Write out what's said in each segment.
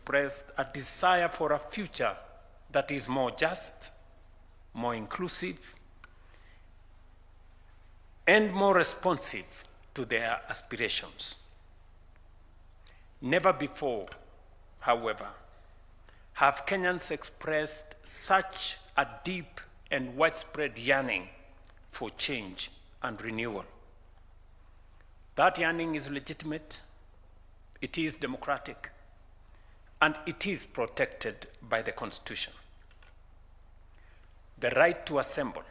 expressed a desire for a future that is more just, more inclusive, and more responsive to their aspirations. Never before, however, have Kenyans expressed such a deep and widespread yearning for change and renewal. That yearning is legitimate, it is democratic, and it is protected by the Constitution. The right to assemble,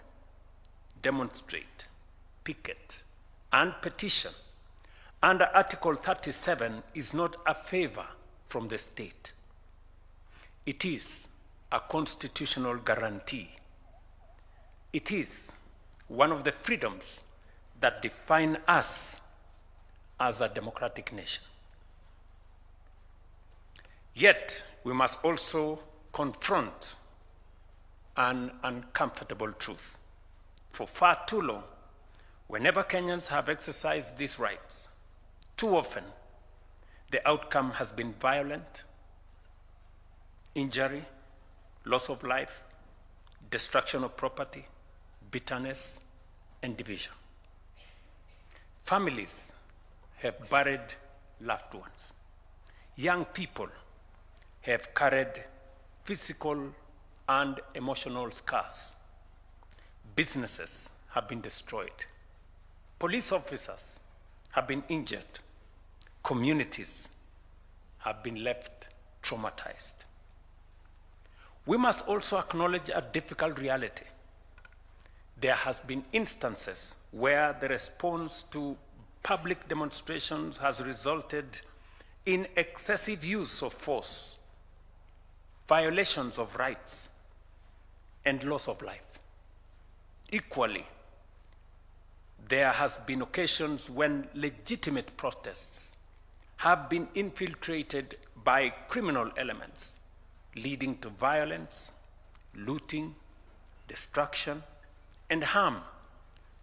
demonstrate, picket, and petition under Article 37 is not a favor from the state. It is a constitutional guarantee. It is one of the freedoms that define us as a democratic nation. Yet, we must also confront an uncomfortable truth. For far too long, whenever Kenyans have exercised these rights, too often the outcome has been violent, injury, loss of life, destruction of property, bitterness, and division. Families have buried loved ones. Young people have carried physical and emotional scars. Businesses have been destroyed. Police officers have been injured. Communities have been left traumatized. We must also acknowledge a difficult reality. There has been instances where the response to public demonstrations has resulted in excessive use of force, violations of rights, and loss of life. Equally, there has been occasions when legitimate protests have been infiltrated by criminal elements, leading to violence, looting, destruction, and harm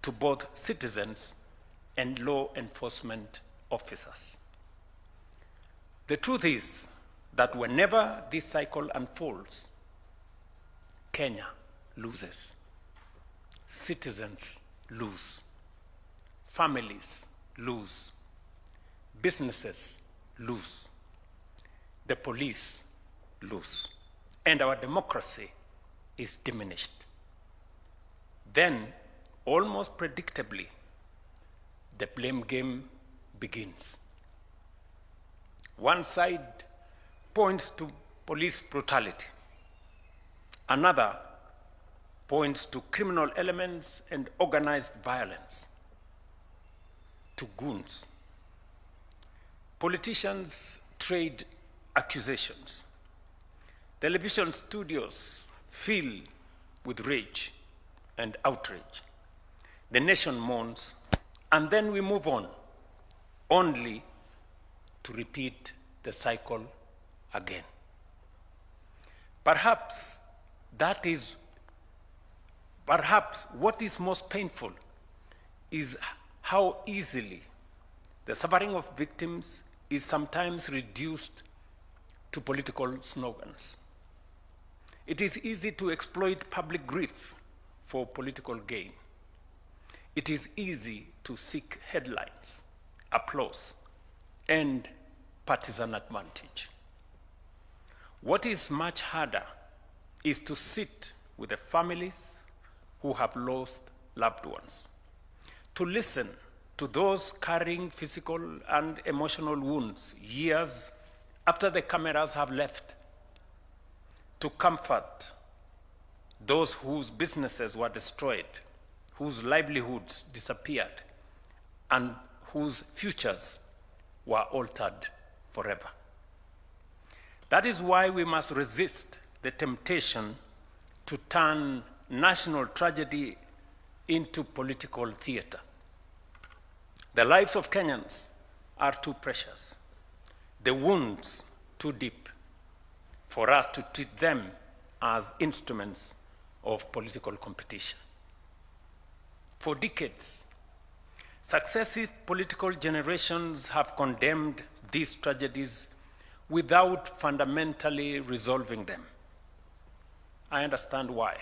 to both citizens and law enforcement officers. The truth is that whenever this cycle unfolds, Kenya loses. Citizens lose. Families lose. Businesses lose. The police lose. And our democracy is diminished. Then, almost predictably, the blame game begins. One side points to police brutality. Another points to criminal elements and organized violence, to goons. Politicians trade accusations. Television studios fill with rage and outrage. The nation mourns, and then we move on, only to repeat the cycle again. Perhaps what is most painful is how easily the suffering of victims is sometimes reduced to political slogans. It is easy to exploit public grief for political gain. It is easy to seek headlines, applause, and partisan advantage. What is much harder is to sit with the families who have lost loved ones, to listen to those carrying physical and emotional wounds years after the cameras have left, to comfort those whose businesses were destroyed, whose livelihoods disappeared, and whose futures were altered forever. That is why we must resist the temptation to turn national tragedy into political theater. The lives of Kenyans are too precious, the wounds too deep, for us to treat them as instruments of political competition. For decades, successive political generations have condemned these tragedies without fundamentally resolving them. I understand why.